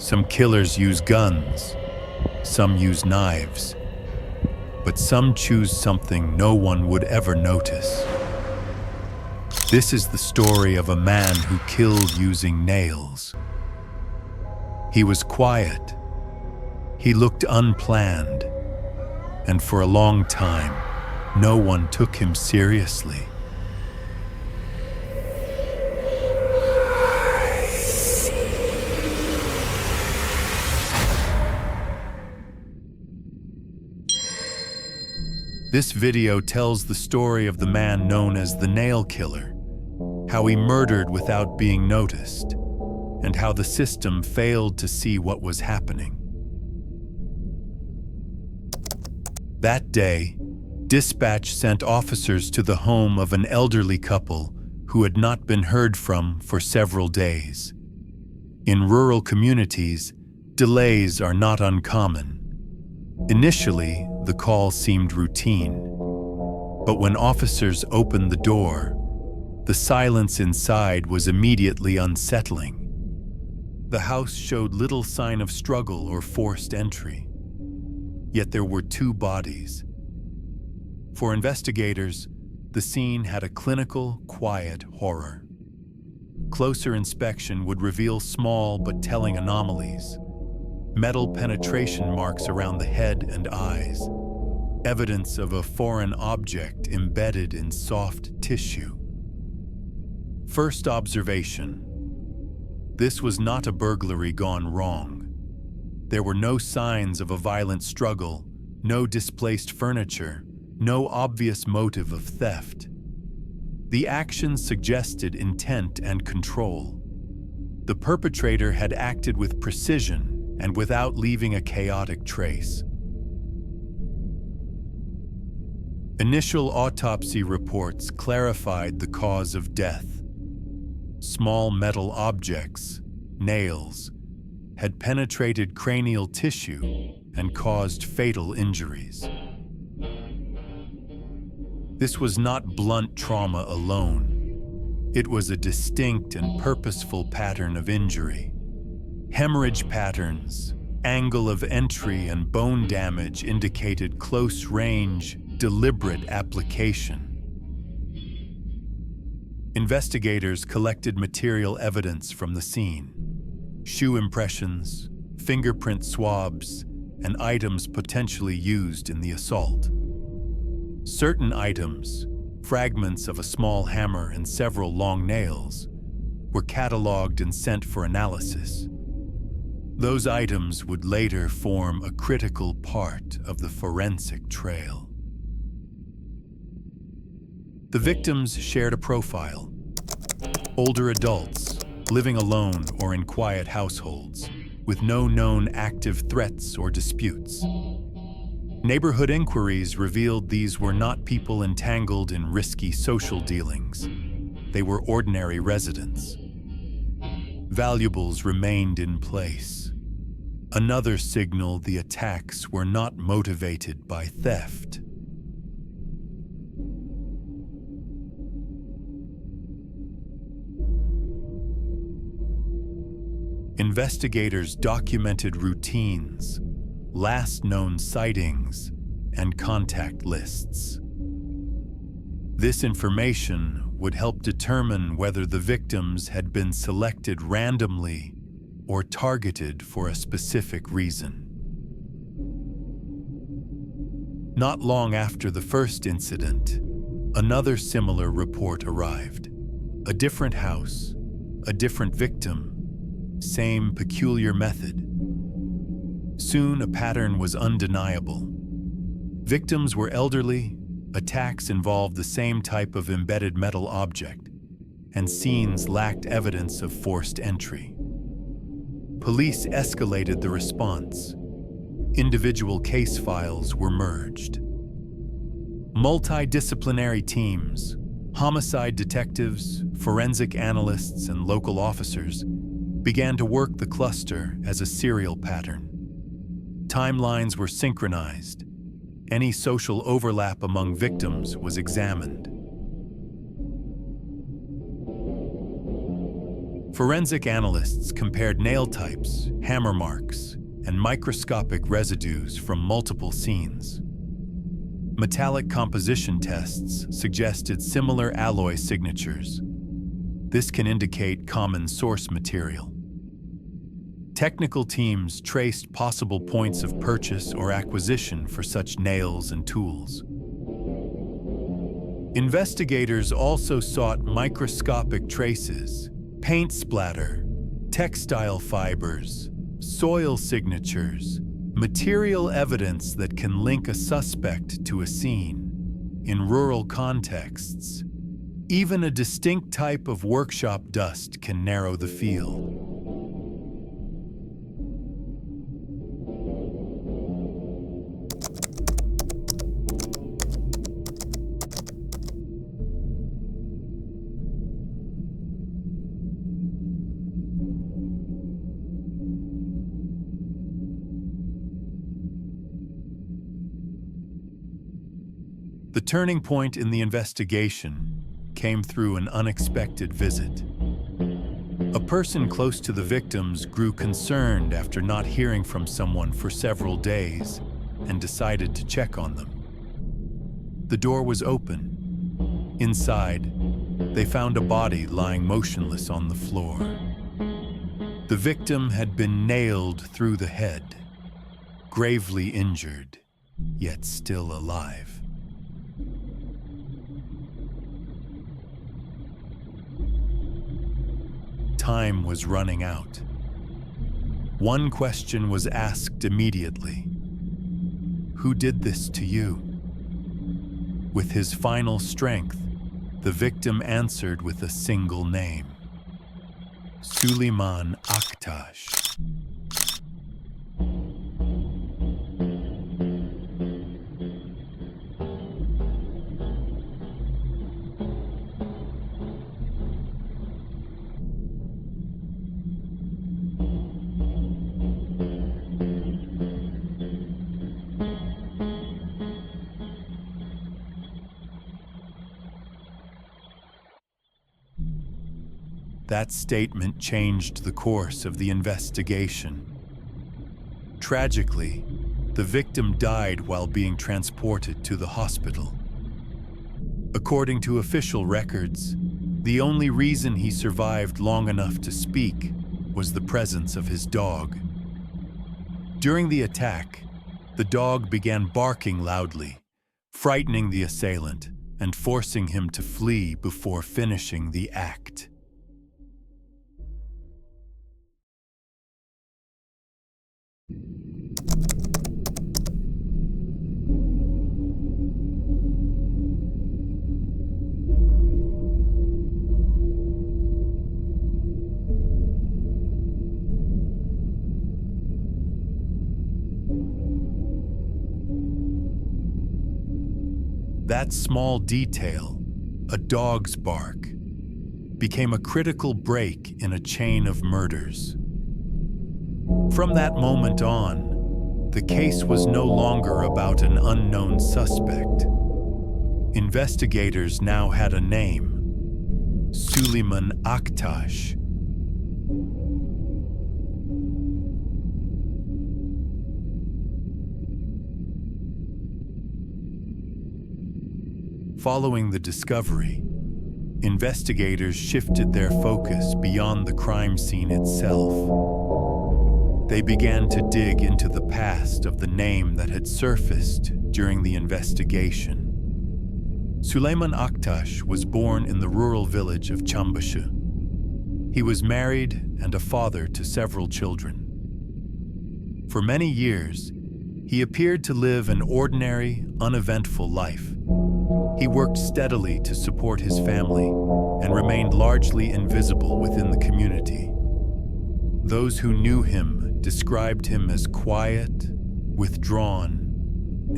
Some killers use guns, some use knives, but some choose something no one would ever notice. This is the story of a man who killed using nails. He was quiet, he looked unplanned, and for a long time, no one took him seriously. This video tells the story of the man known as the Nail Killer, how he murdered without being noticed, and how the system failed to see what was happening. That day, dispatch sent officers to the home of an elderly couple who had not been heard from for several days. In rural communities, delays are not uncommon. Initially, the call seemed routine, but when officers opened the door, the silence inside was immediately unsettling. The house showed little sign of struggle or forced entry, yet there were two bodies. For investigators, the scene had a clinical, quiet horror. Closer inspection would reveal small but telling anomalies: metal penetration marks around the head and eyes, evidence of a foreign object embedded in soft tissue. First observation: this was not a burglary gone wrong. There were no signs of a violent struggle, no displaced furniture, no obvious motive of theft. The actions suggested intent and control. The perpetrator had acted with precision and without leaving a chaotic trace. Initial autopsy reports clarified the cause of death. Small metal objects, nails, had penetrated cranial tissue and caused fatal injuries. This was not blunt trauma alone. It was a distinct and purposeful pattern of injury. Hemorrhage patterns, angle of entry, and bone damage indicated close-range, deliberate application. Investigators collected material evidence from the scene: shoe impressions, fingerprint swabs, and items potentially used in the assault. Certain items, fragments of a small hammer and several long nails, were cataloged and sent for analysis. Those items would later form a critical part of the forensic trail. The victims shared a profile: older adults, living alone or in quiet households, with no known active threats or disputes. Neighborhood inquiries revealed these were not people entangled in risky social dealings. They were ordinary residents. Valuables remained in place. Another signal the attacks were not motivated by theft. Investigators documented routines, last known sightings, and contact lists. This information would help determine whether the victims had been selected randomly or targeted for a specific reason. Not long after the first incident, another similar report arrived. A different house, a different victim, same peculiar method. Soon a pattern was undeniable. Victims were elderly, attacks involved the same type of embedded metal object, and scenes lacked evidence of forced entry. Police escalated the response. Individual case files were merged. Multidisciplinary teams, homicide detectives, forensic analysts, and local officers began to work the cluster as a serial pattern. Timelines were synchronized. Any social overlap among victims was examined. Forensic analysts compared nail types, hammer marks, and microscopic residues from multiple scenes. Metallic composition tests suggested similar alloy signatures. This can indicate common source material. Technical teams traced possible points of purchase or acquisition for such nails and tools. Investigators also sought microscopic traces, paint splatter, textile fibers, soil signatures, material evidence that can link a suspect to a scene. In rural contexts, even a distinct type of workshop dust can narrow the field. The turning point in the investigation came through an unexpected visit. A person close to the victims grew concerned after not hearing from someone for several days and decided to check on them. The door was open. Inside, they found a body lying motionless on the floor. The victim had been nailed through the head, gravely injured, yet still alive. Time was running out. One question was asked immediately. Who did this to you? With his final strength, the victim answered with a single name: Süleyman Aktaş. That statement changed the course of the investigation. Tragically, the victim died while being transported to the hospital. According to official records, the only reason he survived long enough to speak was the presence of his dog. During the attack, the dog began barking loudly, frightening the assailant and forcing him to flee before finishing the act. That small detail, a dog's bark, became a critical break in a chain of murders. From that moment on, the case was no longer about an unknown suspect. Investigators now had a name: Süleyman Aktaş. Following the discovery, investigators shifted their focus beyond the crime scene itself. They began to dig into the past of the name that had surfaced during the investigation. Süleyman Aktaş was born in the rural village of Çambaşı. He was married and a father to several children. For many years, he appeared to live an ordinary, uneventful life. He worked steadily to support his family and remained largely invisible within the community. Those who knew him described him as quiet, withdrawn,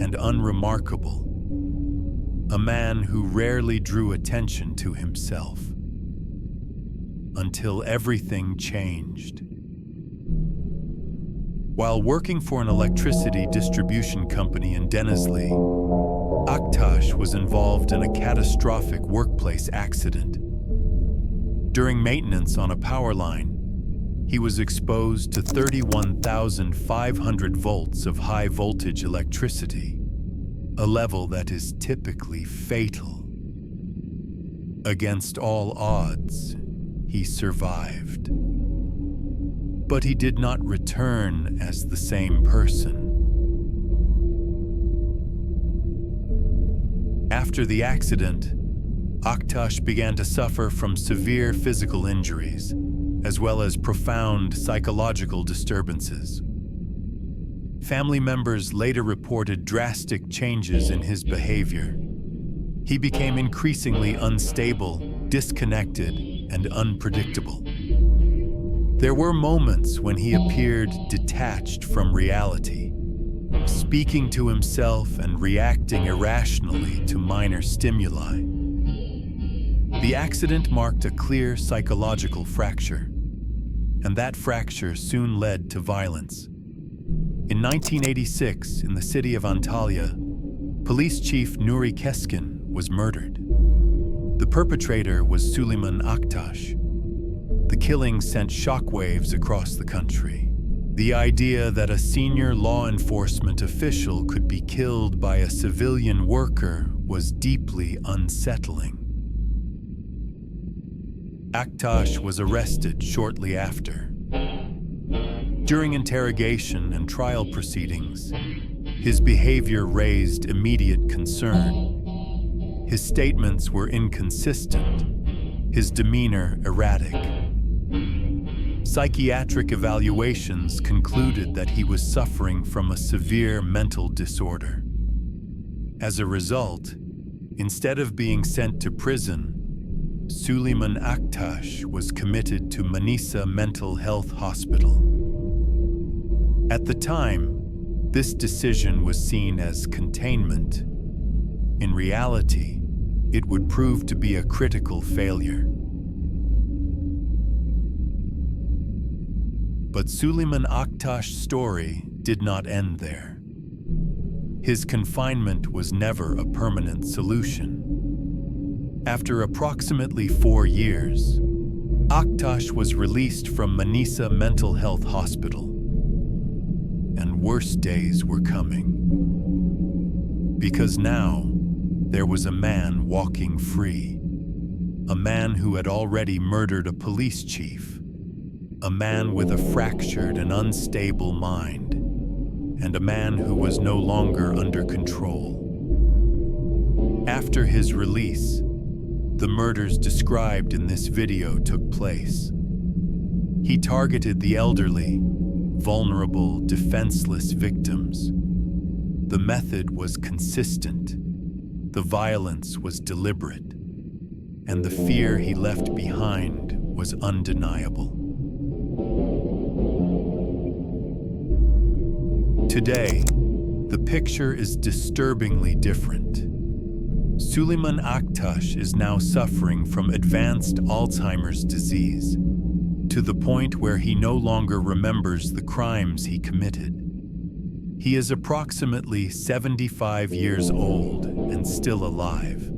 and unremarkable, a man who rarely drew attention to himself. Until everything changed. While working for an electricity distribution company in Denizli, Aktaş was involved in a catastrophic workplace accident. During maintenance on a power line, he was exposed to 31,500 volts of high-voltage electricity, a level that is typically fatal. Against all odds, he survived. But he did not return as the same person. After the accident, Aktaş began to suffer from severe physical injuries, as well as profound psychological disturbances. Family members later reported drastic changes in his behavior. He became increasingly unstable, disconnected, and unpredictable. There were moments when he appeared detached from reality, speaking to himself and reacting irrationally to minor stimuli. The accident marked a clear psychological fracture, and that fracture soon led to violence. In 1986, in the city of Antalya, Police Chief Nuri Keskin was murdered. The perpetrator was Süleyman Aktaş. The killing sent shockwaves across the country. The idea that a senior law enforcement official could be killed by a civilian worker was deeply unsettling. Aktaş was arrested shortly after. During interrogation and trial proceedings, his behavior raised immediate concern. His statements were inconsistent, his demeanor erratic. Psychiatric evaluations concluded that he was suffering from a severe mental disorder. As a result, instead of being sent to prison, Süleyman Aktaş was committed to Manisa Mental Health Hospital. At the time, this decision was seen as containment. In reality, it would prove to be a critical failure. But Süleyman Aktaş's story did not end there. His confinement was never a permanent solution. After approximately 4 years, Aktaş was released from Manisa Mental Health Hospital. And worse days were coming. Because now, there was a man walking free. A man who had already murdered a police chief. A man with a fractured and unstable mind. And a man who was no longer under control. After his release, the murders described in this video took place. He targeted the elderly, vulnerable, defenseless victims. The method was consistent, the violence was deliberate, and the fear he left behind was undeniable. Today, the picture is disturbingly different. Süleyman Aktaş is now suffering from advanced Alzheimer's disease, to the point where he no longer remembers the crimes he committed. He is approximately 75 years old and still alive.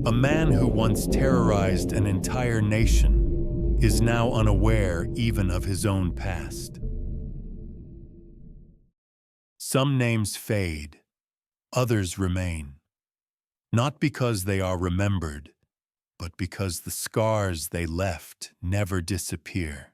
A man who once terrorized an entire nation is now unaware even of his own past. Some names fade, others remain. Not because they are remembered, but because the scars they left never disappear.